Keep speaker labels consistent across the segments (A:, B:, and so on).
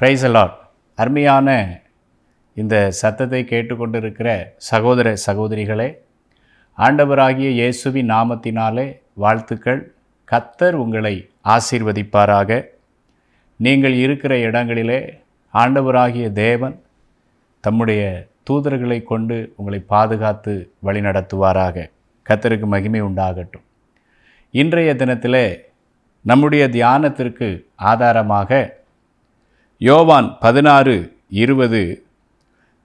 A: Praise the Lord. அருமையான இந்த சத்தத்தை கேட்டுக்கொண்டிருக்கிற சகோதர சகோதரிகளே, ஆண்டவராகிய இயேசுவின் நாமத்தினாலே வாழ்த்துக்கள். கர்த்தர் உங்களை ஆசீர்வதிப்பாராக. நீங்கள் இருக்கிற இடங்களிலே ஆண்டவராகிய தேவன் தம்முடைய தூதர்களை கொண்டு உங்களை பாதுகாத்து வழிநடத்துவாராக. கர்த்தருக்கு மகிமை உண்டாகட்டும். இன்றைய தினத்திலே நம்முடைய தியானத்திற்கு ஆதாரமாக யோவான் 16:20,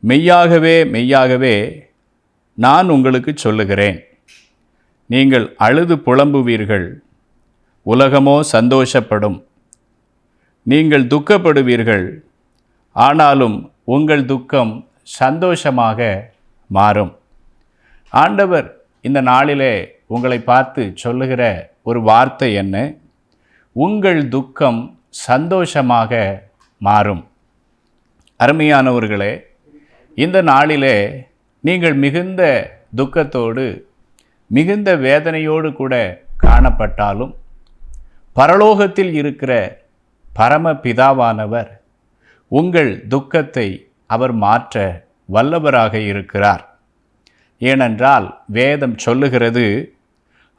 A: மெய்யாகவே மெய்யாகவே நான் உங்களுக்கு சொல்லுகிறேன், நீங்கள் அழுது புலம்புவீர்கள், உலகமோ சந்தோஷப்படும். நீங்கள் துக்கப்படுவீர்கள், ஆனாலும் உங்கள் துக்கம் சந்தோஷமாக மாறும். ஆண்டவர் இந்த நாளிலே உங்களை பார்த்து சொல்லுகிற ஒரு வார்த்தை என்ன? உங்கள் துக்கம் சந்தோஷமாக மாறும். அருமையானவர்களே, இந்த நாளிலே நீங்கள் மிகுந்த துக்கத்தோடு மிகுந்த வேதனையோடு கூட காணப்பட்டாலும் பரலோகத்தில் இருக்கிற பரமபிதாவானவர் உங்கள் துக்கத்தை அவர் மாற்ற வல்லவராக இருக்கிறார். ஏனென்றால் வேதம் சொல்லுகிறது,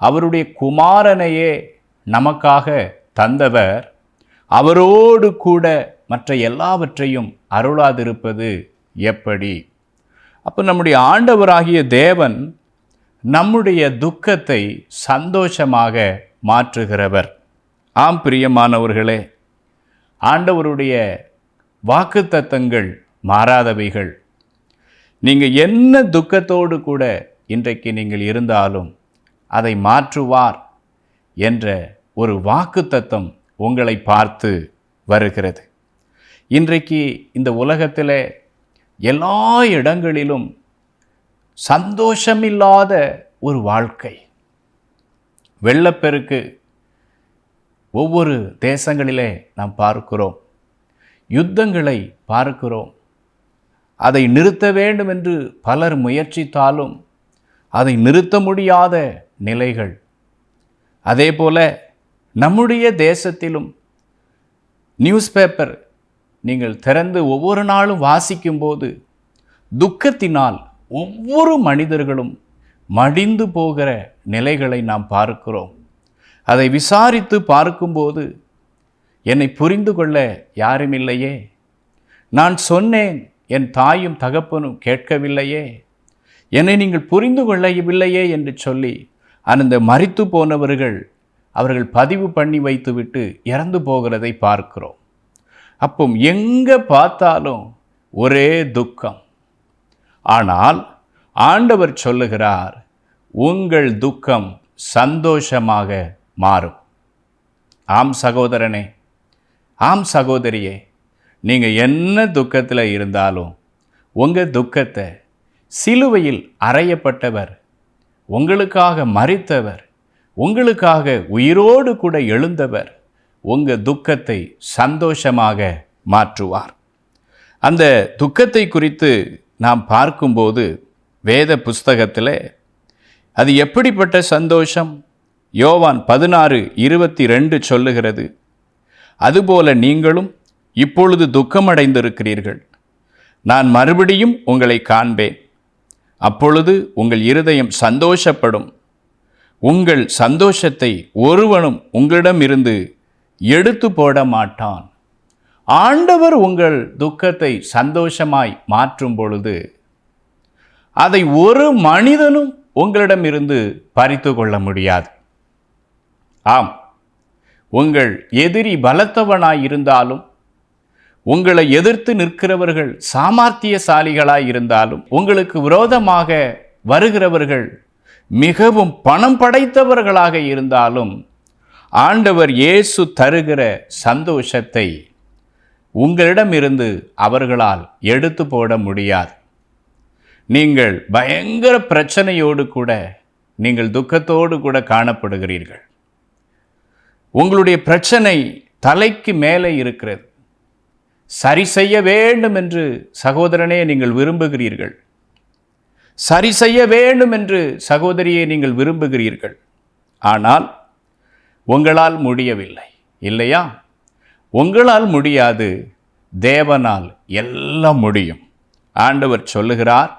A: அவருடைய குமாரனையே நமக்காக தந்தவர் அவரோடு கூட மற்ற எல்லாவற்றையும் அருளாதிருப்பது எப்படி? அப்போ நம்முடைய ஆண்டவராகிய தேவன் நம்முடைய துக்கத்தை சந்தோஷமாக மாற்றுகிறவர். ஆம் பிரியமானவர்களே, ஆண்டவருடைய வாக்குத்தத்தங்கள் மாறாதவைகள். நீங்கள் என்ன துக்கத்தோடு கூட இன்றைக்கு நீங்கள் இருந்தாலும் அதை மாற்றுவார் என்ற ஒரு வாக்குத்தத்தம் உங்களை பார்த்து வருகிறது. இன்றைக்கு இந்த உலகத்தில் எல்லா இடங்களிலும் சந்தோஷமில்லாத ஒரு வாழ்க்கை. வெள்ளப்பெருக்கு ஒவ்வொரு தேசங்களிலே நாம் பார்க்கிறோம், யுத்தங்களை பார்க்கிறோம். அதை நிறுத்த வேண்டும் என்று பலர் முயற்சித்தாலும் அதை நிறுத்த முடியாத நிலைகள். அதே போல நம்முடைய தேசத்திலும் நியூஸ் பேப்பர் நீங்கள் திறந்து ஒவ்வொரு நாளும் வாசிக்கும்போது துக்கத்தினால் ஒவ்வொரு மனிதர்களும் மடிந்து போகிற நிலைகளை நாம் பார்க்கிறோம். அதை விசாரித்து பார்க்கும்போது என்னை புரிந்து கொள்ள யாரும் இல்லையே, நான் சொன்னேன் என் தாயும் தகப்பனும் கேட்கவில்லையே, என்னை நீங்கள் புரிந்து கொள்ளவில்லையே என்று சொல்லி அந்த மரித்து போனவர்கள் அவர்கள் பதிவு பண்ணி வைத்துவிட்டு இறந்து போகிறதை பார்க்கிறோம். அப்போ எங்கே பார்த்தாலும் ஒரே துக்கம். ஆனால் ஆண்டவர் சொல்லுகிறார், உங்கள் துக்கம் சந்தோஷமாக மாறும். ஆம் சகோதரனே, ஆம் சகோதரியே, நீங்கள் என்ன துக்கத்தில் இருந்தாலும் உங்கள் துக்கத்தை சிலுவையில் அறையப்பட்டவர், உங்களுக்காக மரித்தவர், உங்களுக்காக உயிரோடு கூட எழுந்தவர் உங்கள் துக்கத்தை சந்தோஷமாக மாற்றுவார். அந்த துக்கத்தை குறித்து நாம் பார்க்கும்போது வேத புஸ்தகத்தில் அது எப்படிப்பட்ட சந்தோஷம்? யோவான் 16:22 சொல்லுகிறது, அதுபோல நீங்களும் இப்பொழுது துக்கமடைந்திருக்கிறீர்கள், நான் மறுபடியும் உங்களை காண்பேன், அப்பொழுது உங்கள் இருதயம் சந்தோஷப்படும், உங்கள் சந்தோஷத்தை ஒருவனும் உங்களிடமிருந்து எடுத்து போட மாட்டான். ஆண்டவர் உங்கள் துக்கத்தை சந்தோஷமாய் மாற்றும் பொழுது அதை ஒரு மனிதனும் உங்களிடமிருந்து பறித்து கொள்ள முடியாது. ஆம், உங்கள் எதிரி பலத்தவனாய் இருந்தாலும், உங்களை எதிர்த்து நிற்கிறவர்கள் சாமர்த்தியசாலிகளாய் இருந்தாலும், உங்களுக்கு விரோதமாக வருகிறவர்கள் மிகவும் பணம் படைத்தவர்களாக இருந்தாலும், ஆண்டவர் இயேசு தருகிற சந்தோஷத்தை உங்களிடமிருந்து அவர்களால் எடுத்து போட முடியாது. நீங்கள் பயங்கர பிரச்சனையோடு கூட, நீங்கள் துக்கத்தோடு கூட காணப்படுகிறீர்கள். உங்களுடைய பிரச்சனை தலைக்கு மேலே இருக்கிறது. சரி செய்ய வேண்டும் என்று சகோதரனே நீங்கள் விரும்புகிறீர்கள். சரி செய்ய வேண்டும் என்று சகோதரியை நீங்கள் விரும்புகிறீர்கள். ஆனால் உங்களால் முடியவில்லை இல்லையா? உங்களால் முடியாது, தேவனால் எல்லாம் முடியும். ஆண்டவர் சொல்லுகிறார்,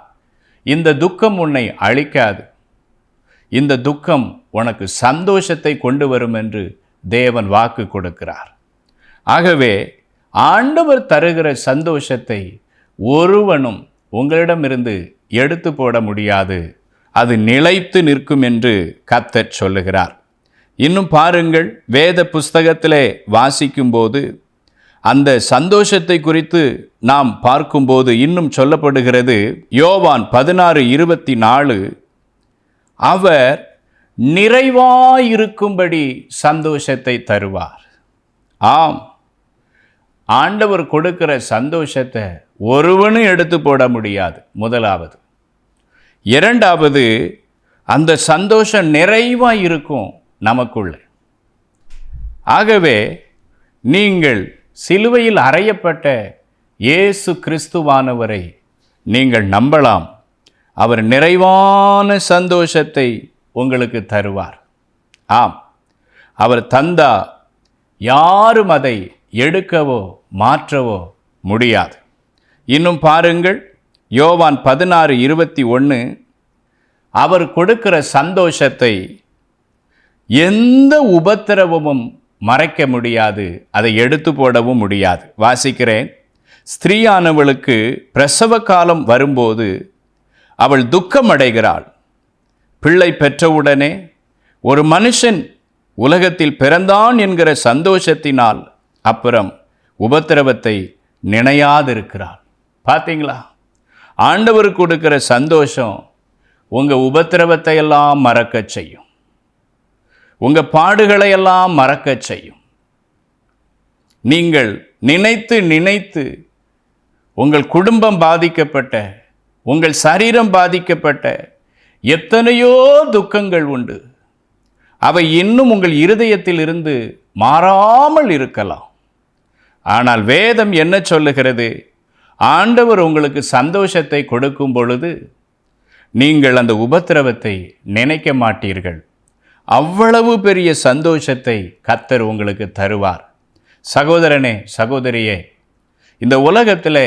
A: இந்த துக்கம் உன்னை அழிக்காது, இந்த துக்கம் உனக்கு சந்தோஷத்தை கொண்டு வரும் என்று தேவன் வாக்கு கொடுக்கிறார். ஆகவே ஆண்டவர் தருகிற சந்தோஷத்தை ஒருவனும் உங்களிடமிருந்து எடுத்து போட முடியாது. அது நிலைத்து நிற்கும் என்று கர்த்தர் சொல்லுகிறார். இன்னும் பாருங்கள், வேத புஸ்தகத்திலே வாசிக்கும்போது அந்த சந்தோஷத்தை குறித்து நாம் பார்க்கும்போது இன்னும் சொல்லப்படுகிறது. யோவான் 16:24, அவர் நிறைவாயிருக்கும்படி சந்தோஷத்தை தருவார். ஆம், ஆண்டவர் கொடுக்கிற சந்தோஷத்தை ஒருவனும் எடுத்து போட முடியாது. முதலாவது. இரண்டாவது, அந்த சந்தோஷம் நிறைவாக இருக்கும் நமக்குள்ள. ஆகவே நீங்கள் சிலுவையில் அறையப்பட்ட இயேசு கிறிஸ்துவானவரை நீங்கள் நம்பலாம். அவர் நிறைவான சந்தோஷத்தை உங்களுக்கு தருவார். ஆம், அவர் தந்தா யாரும் அதை எடுக்கவோ மாற்றவோ முடியாது. இன்னும் பாருங்கள், யோவான் 16:21, அவர் கொடுக்கிற சந்தோஷத்தை எந்த உபத்திரவமும் மறைக்க முடியாது, அதை எடுத்து போடவும் முடியாது. வாசிக்கிறேன். ஸ்திரீயானவளுக்கு பிரசவ காலம் வரும்போது அவள் துக்கம் அடைகிறாள். பிள்ளை பெற்றவுடனே ஒரு மனுஷன் உலகத்தில் பிறந்தான் என்கிற சந்தோஷத்தினால் அப்புறம் உபத்திரவத்தை நினையாதிருக்கிறாள். பார்த்தீங்களா? ஆண்டவர் கொடுக்கிற சந்தோஷம் உங்கள் உபத்திரவத்தை எல்லாம் மறக்க செய்யும், உங்கள் பாடுகளை எல்லாம் மறக்க செய்யும். நீங்கள் நினைத்து நினைத்து உங்கள் குடும்பம் பாதிக்கப்பட்ட, உங்கள் சரீரம் பாதிக்கப்பட்ட எத்தனையோ துக்கங்கள் உண்டு. அவை இன்னும் உங்கள் இருதயத்தில் இருந்து மாறாமல் இருக்கலாம். ஆனால் வேதம் என்ன சொல்லுகிறது? ஆண்டவர் உங்களுக்கு சந்தோஷத்தை கொடுக்கும் பொழுது நீங்கள் அந்த உபத்திரவத்தை நினைக்க மாட்டீர்கள். அவ்வளவு பெரிய சந்தோஷத்தை கர்த்தர் உங்களுக்கு தருவார். சகோதரனே, சகோதரியே, இந்த உலகத்தில்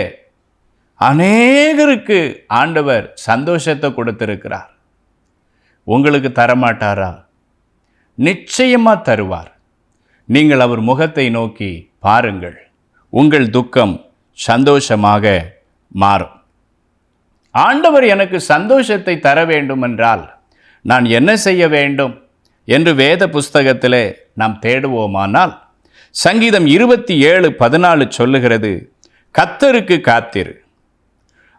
A: அநேகருக்கு ஆண்டவர் சந்தோஷத்தை கொடுத்திருக்கிறார். உங்களுக்கு தரமாட்டாரா? நிச்சயமாக தருவார். நீங்கள் அவர் முகத்தை நோக்கி பாருங்கள், உங்கள் துக்கம் சந்தோஷமாக மாறும். ஆண்டவர் எனக்கு சந்தோஷத்தை தர வேண்டும் என்றால் நான் என்ன செய்ய வேண்டும் என்று வேத புஸ்தகத்திலே நாம் தேடுவோமானால், சங்கீதம் 27:14 சொல்லுகிறது, கர்த்தருக்கு காத்திரு,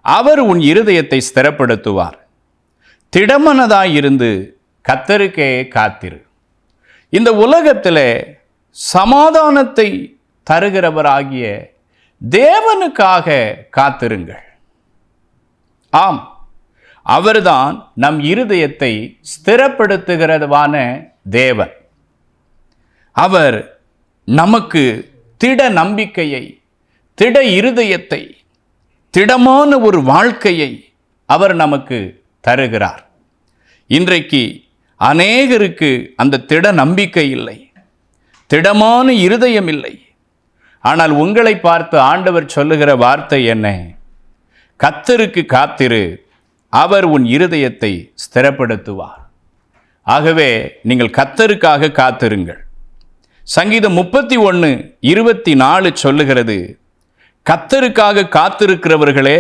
A: அவர் உன் இருதயத்தை ஸ்திரப்படுத்துவார். திடமனதாயிருந்து கர்த்தருக்கே காத்திரு. இந்த உலகத்திலே சமாதானத்தை தருகிறவராகிய தேவனுக்காக காத்திருங்கள். ஆம், அவர்தான் நம் இருதயத்தை ஸ்திரப்படுத்துகிறதுவான தேவன். அவர் நமக்கு திட நம்பிக்கையை, திட இருதயத்தை, திடமான ஒரு வாழ்க்கையை அவர் நமக்கு தருகிறார். இன்றைக்கு அநேகருக்கு அந்த திட நம்பிக்கை இல்லை, திடமான இருதயம் இல்லை. ஆனால் உங்களை பார்த்து ஆண்டவர் சொல்லுகிற வார்த்தை என்ன? கர்த்தருக்கு காத்திரு, அவர் உன் இருதயத்தை ஸ்திரப்படுத்துவார். ஆகவே நீங்கள் கர்த்தருக்காக காத்திருங்கள். சங்கீதம் 31:24 சொல்லுகிறது, கர்த்தருக்காக காத்திருக்கிறவர்களே,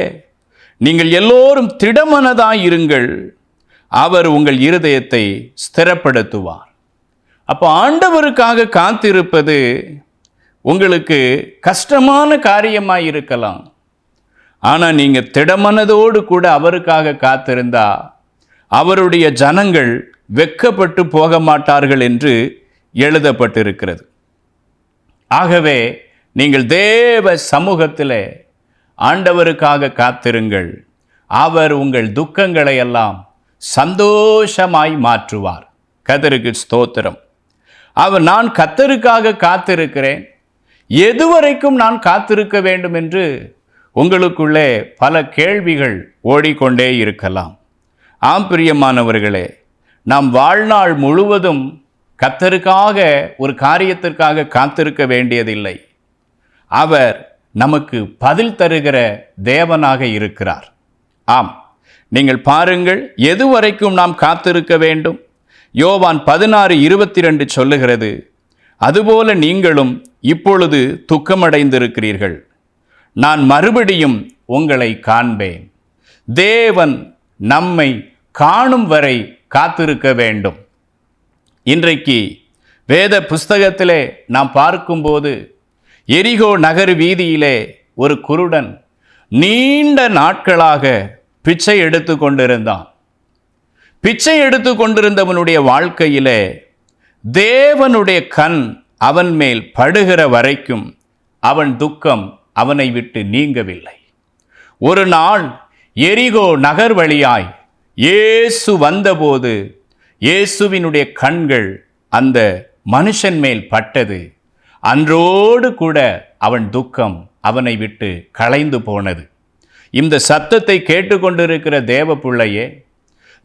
A: நீங்கள் எல்லோரும் திடமனதாயிருங்கள், அவர் உங்கள் இருதயத்தை ஸ்திரப்படுத்துவார். அப்போ ஆண்டவருக்காக காத்திருப்பது உங்களுக்கு கஷ்டமான காரியமாக இருக்கலாம். ஆனால் நீங்கள் திடமனதோடு கூட அவருக்காக காத்திருந்தா அவருடைய ஜனங்கள் வெட்கப்பட்டு போக மாட்டார்கள் என்று எழுதப்பட்டிருக்கிறது. ஆகவே நீங்கள் தேவ சமூகத்தில் ஆண்டவருக்காக காத்திருங்கள். அவர் உங்கள் துக்கங்களை எல்லாம் சந்தோஷமாய் மாற்றுவார். கர்த்தருக்கு ஸ்தோத்திரம். நான் கர்த்தருக்காக காத்திருக்கிறேன், எதுவரைக்கும் நான் காத்திருக்க வேண்டும் என்று உங்களுக்குள்ளே பல கேள்விகள் ஓடிக்கொண்டே இருக்கலாம். ஆம் பிரியமானவர்களே, நாம் வாழ்நாள் முழுவதும் கர்த்தருக்காக ஒரு காரியத்திற்காக காத்திருக்க வேண்டியதில்லை. அவர் நமக்கு பதில் தருகிற தேவனாக இருக்கிறார். ஆம், நீங்கள் பாருங்கள், எதுவரைக்கும் நாம் காத்திருக்க வேண்டும்? யோவான் 16:22 சொல்லுகிறது, அதுபோல நீங்களும் இப்பொழுது துக்கமடைந்திருக்கிறீர்கள், நான் மறுபடியும் உங்களை காண்பேன். தேவன் நம்மை காணும் வரை காத்திருக்க வேண்டும். இன்றைக்கு வேத புஸ்தகத்திலே நாம் பார்க்கும்போது, எரிகோ நகர் வீதியிலே ஒரு குருடன் நீண்ட நாட்களாக பிச்சை எடுத்து கொண்டிருந்தான். பிச்சை எடுத்து கொண்டிருந்தவனுடைய வாழ்க்கையிலே தேவனுடைய கண் அவன் மேல் படுகிற வரைக்கும் அவன் துக்கம் அவனை விட்டு நீங்கவில்லை. ஒரு நாள் எரிகோ நகர் வழியாய் இயேசு வந்தபோது இயேசுவினுடைய கண்கள் அந்த மனுஷன் மேல் பட்டது. அன்றோடு கூட அவன் துக்கம் அவனை விட்டு களைந்து போனது. இந்த சத்தத்தை கேட்டுக்கொண்டிருக்கிற தேவ பிள்ளையே,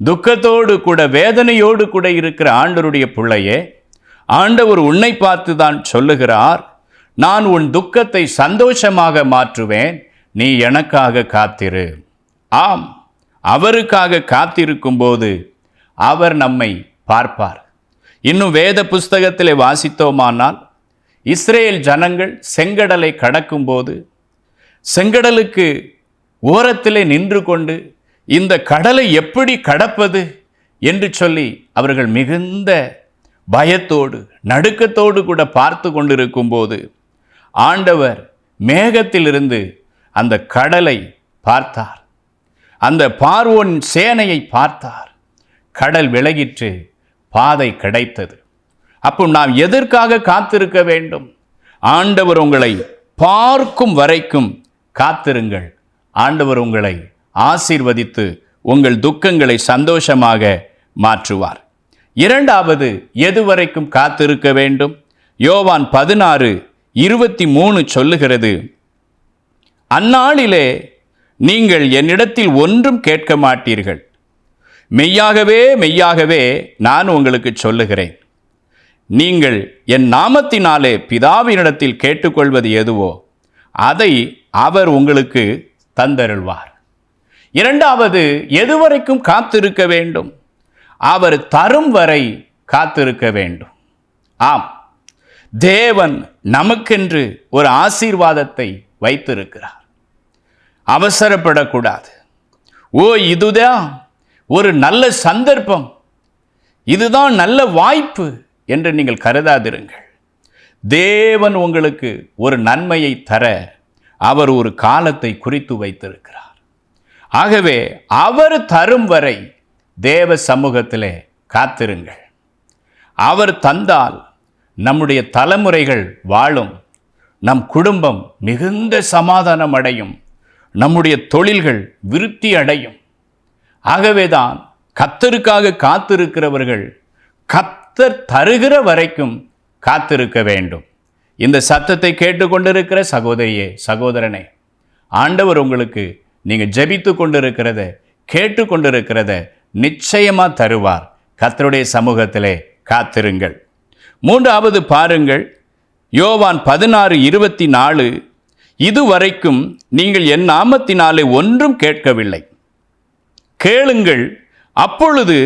A: துக்கத்தோடு கூட வேதனையோடு கூட இருக்கிற ஆண்டவருடைய பிள்ளையே, ஆண்டவர் உன்னை பார்த்து தான் சொல்லுகிறார், நான் உன் துக்கத்தை சந்தோஷமாக மாற்றுவேன், நீ எனக்காக காத்திரு. ஆம், அவருக்காக காத்திருக்கும் போது அவர் நம்மை பார்ப்பார். இன்னும் வேத புஸ்தகத்திலே வாசித்தோமானால், இஸ்ரேல் ஜனங்கள் செங்கடலை கடக்கும்போது செங்கடலுக்கு ஓரத்திலே நின்று கொண்டு இந்த கடலை எப்படி கடப்பது என்று சொல்லி அவர்கள் மிகுந்த பயத்தோடு நடுக்கத்தோடு கூட பார்த்து கொண்டிருக்கும் போது ஆண்டவர் மேகத்திலிருந்து அந்த கடலை பார்த்தார். அந்த பார்வோன் சேனையை பார்த்தார். கடல் விலகிற்று, பாதை கிடைத்தது. அப்போ நாம் எதற்காக காத்திருக்க வேண்டும்? ஆண்டவர் உங்களை பார்க்கும் வரைக்கும் காத்திருங்கள். ஆண்டவர் உங்களை ஆசீர்வதித்து உங்கள் துக்கங்களை சந்தோஷமாக மாற்றுவார். இரண்டாவது, எதுவரைக்கும் காத்திருக்க வேண்டும்? யோவான் 16:23 சொல்லுகிறது, அந்நாளிலே நீங்கள் என்னிடத்தில் ஒன்றும் கேட்க மாட்டீர்கள். மெய்யாகவே மெய்யாகவே நான் உங்களுக்கு சொல்லுகிறேன், நீங்கள் என் நாமத்தினாலே பிதாவினிடத்தில் கேட்டுக்கொள்வது எதுவோ அதை அவர் உங்களுக்கு தந்தருள்வார். இரண்டாவது, எதுவரைக்கும் காத்திருக்க வேண்டும்? அவர் தரும் வரை காத்திருக்க வேண்டும். ஆம், தேவன் நமக்கென்று ஒரு ஆசீர்வாதத்தை வைத்திருக்கிறார். அவசரப்படக்கூடாது. இதுதான் ஒரு நல்ல சந்தர்ப்பம், இதுதான் நல்ல வாய்ப்பு என்று நீங்கள் கருதாதிருங்கள். தேவன் உங்களுக்கு ஒரு நன்மையை தர அவர் ஒரு காலத்தை குறித்து வைத்திருக்கிறார். ஆகவே அவர் தரும் வரை தேவ சமூகத்திலே காத்திருங்கள். அவர் தந்தால் நம்முடைய தலைமுறைகள் வாழும், நம் குடும்பம் மிகுந்த சமாதானம் அடையும், நம்முடைய தொழில்கள் விருத்தி அடையும். ஆகவேதான் கர்த்தருக்காக காத்திருக்கிறவர்கள் கர்த்தர் தருகிற வரைக்கும் காத்திருக்க வேண்டும். இந்த சத்தத்தை கேட்டுக்கொண்டிருக்கிற சகோதரியே, சகோதரனே, ஆண்டவர் உங்களுக்கு நீங்கள் ஜெபித்து கொண்டிருக்கிறத கேட்டுக்கொண்டிருக்கிறத நிச்சயமாக தருவார். கர்த்தருடைய சமூகத்திலே காத்திருங்கள். மூன்றாவது பாருங்கள், யோவான் 16:24, இதுவரைக்கும் நீங்கள் என் நாமத்தினாலே ஒன்றும் கேட்கவில்லை, கேளுங்கள், அப்பொழுது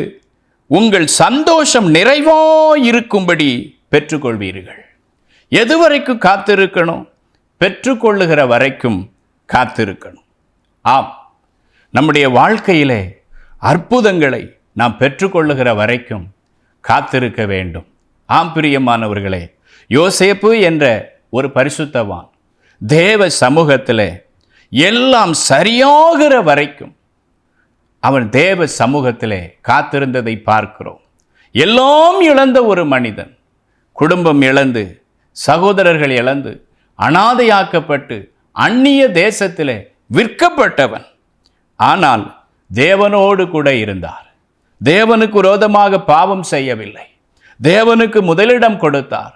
A: உங்கள் சந்தோஷம் நிறைவாயிருக்கும்படி பெற்றுக்கொள்வீர்கள். எதுவரைக்கும் காத்திருக்கணும்? பெற்றுக்கொள்ளுகிற வரைக்கும் காத்திருக்கணும். ஆம், நம்முடைய வாழ்க்கையிலே அற்புதங்களை நாம் பெற்றுக்கொள்ளுகிற வரைக்கும் காத்திருக்க வேண்டும். ஆம் பிரியமானவர்களே, யோசேப்பு என்ற ஒரு பரிசுத்தவான் தேவ சமூகத்தில் எல்லாம் சரியாகிற வரைக்கும் அவன் தேவ சமூகத்திலே காத்திருந்ததை பார்க்கிறோம். எல்லாம் இழந்த ஒரு மனிதன், குடும்பம் இழந்து, சகோதரர்கள் இழந்து, அனாதையாக்கப்பட்டு அந்நிய தேசத்திலே விற்கப்பட்டவன். ஆனால் தேவனோடு கூட இருந்தார். தேவனுக்கு விரோதமாக பாவம் செய்யவில்லை. தேவனுக்கு முதலிடம் கொடுத்தார்.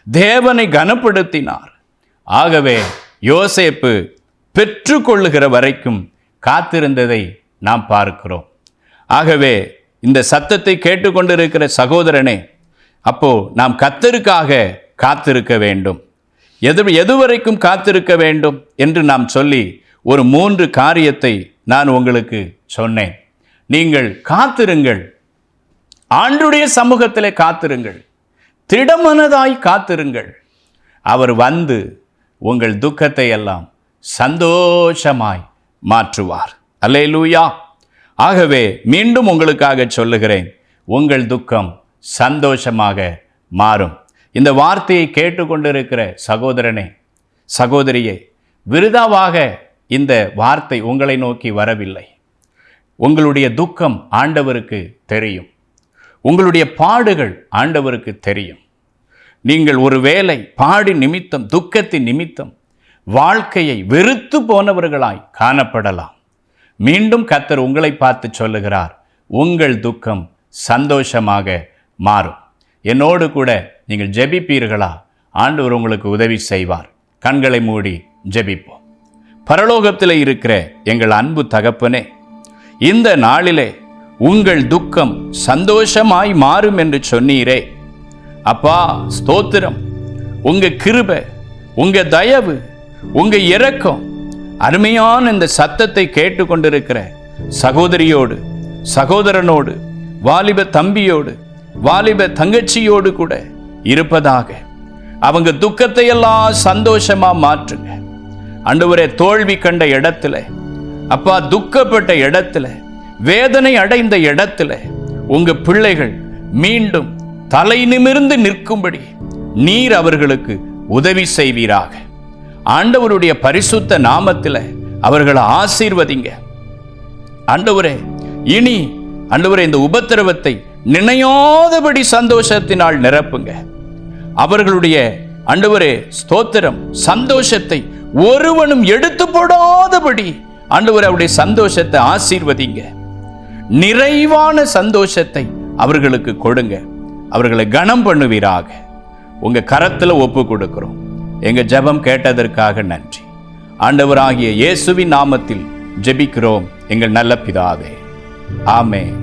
A: தேவனை கனப்படுத்தினார். ஆகவே யோசேப்பு பெற்றுக்கொள்ளுகிற வரைக்கும் காத்திருந்ததை நாம் பார்க்கிறோம். ஆகவே இந்த சத்தத்தை கேட்டுக்கொண்டிருக்கிற சகோதரனே, அப்போ நாம் கர்த்தருக்காக காத்திருக்க வேண்டும். எதுவரைக்கும் காத்திருக்க வேண்டும் என்று நாம் சொல்லி ஒரு 3 காரியத்தை நான் உங்களுக்கு சொன்னேன். நீங்கள் காத்திருங்கள், ஆண்டவருடைய சமூகத்திலே காத்திருங்கள், திடமனதாய் காத்திருங்கள். அவர் வந்து உங்கள் துக்கத்தை எல்லாம் சந்தோஷமாய் மாற்றுவார். அல்லேலூயா. ஆகவே மீண்டும் உங்களுக்காக சொல்லுகிறேன், உங்கள் துக்கம் சந்தோஷமாக மாறும். இந்த வார்த்தையை கேட்டுக்கொண்டிருக்கிற சகோதரனே, சகோதரியே, விருதாவாக இந்த வார்த்தை உங்களை நோக்கி வரவில்லை. உங்களுடைய துக்கம் ஆண்டவருக்கு தெரியும், உங்களுடைய பாடுகள் ஆண்டவருக்கு தெரியும். நீங்கள் ஒருவேளை பாடி நிமித்தம், துக்கத்தின் நிமித்தம் வாழ்க்கையை வெறுத்து போனவர்களாய் காணப்படலாம். மீண்டும் கர்த்தர் உங்களை பார்த்து சொல்லுகிறார், உங்கள் துக்கம் சந்தோஷமாக மாறும். என்னோடு கூட நீங்கள் ஜெபிப்பீர்களா? ஆண்டவர் உங்களுக்கு உதவி செய்வார். கண்களை மூடி ஜெபிப்போம். பரலோகத்தில் இருக்கிற எங்கள் அன்பு தகப்பனே, இந்த நாளிலே உங்கள் துக்கம் சந்தோஷமாய் மாறும் என்று சொன்னீரே அப்பா, ஸ்தோத்திரம். உங்க கிருபை, உங்க தயவு, உங்க இரக்கம் அருமையான இந்த சத்தத்தை கேட்டுக்கொண்டிருக்கிற சகோதரியோடு, சகோதரனோடு, வாலிப தம்பியோடு, வாலிப தங்கச்சியோடு கூட இருப்பதாக. அவங்க துக்கத்தை எல்லாம் சந்தோஷமா மாற்றுங்க ஆண்டவரே. தோல்வி கண்ட இடத்துல அப்பா, துக்கப்பட்ட இடத்துல, வேதனை அடைந்த இடத்துல உங்க பிள்ளைகள் மீண்டும் தலை நிமிர்ந்து நிற்கும்படி நீர் அவர்களுக்கு உதவி செய்வீராக. ஆண்டவருடைய பரிசுத்த நாமத்தில் அவர்களை ஆசீர்வதிங்க ஆண்டவரே. இனி ஆண்டவரே, இந்த உபத்திரவத்தை நினையாதபடி சந்தோஷத்தினால் நிரப்புங்க. அவர்களுடைய ஆண்டவரே ஸ்தோத்திரம், சந்தோஷத்தை ஒருவனும் எடுத்து போடாதபடி ஆண்டவரே அவருடைய சந்தோஷத்தை ஆசீர்வதிங்க. நிறைவான சந்தோஷத்தை அவர்களுக்கு கொடுங்க. அவர்களை கனம் பண்ணுவீராக. உங்க கரத்துல ஒப்பு கொடுக்கிறோம். எங்க ஜெபம் கேட்டதற்காக நன்றி. ஆண்டவராகிய இயேசுவின் நாமத்தில் ஜெபிக்கிறோம் எங்கள் நல்ல பிதாவே. ஆமென்.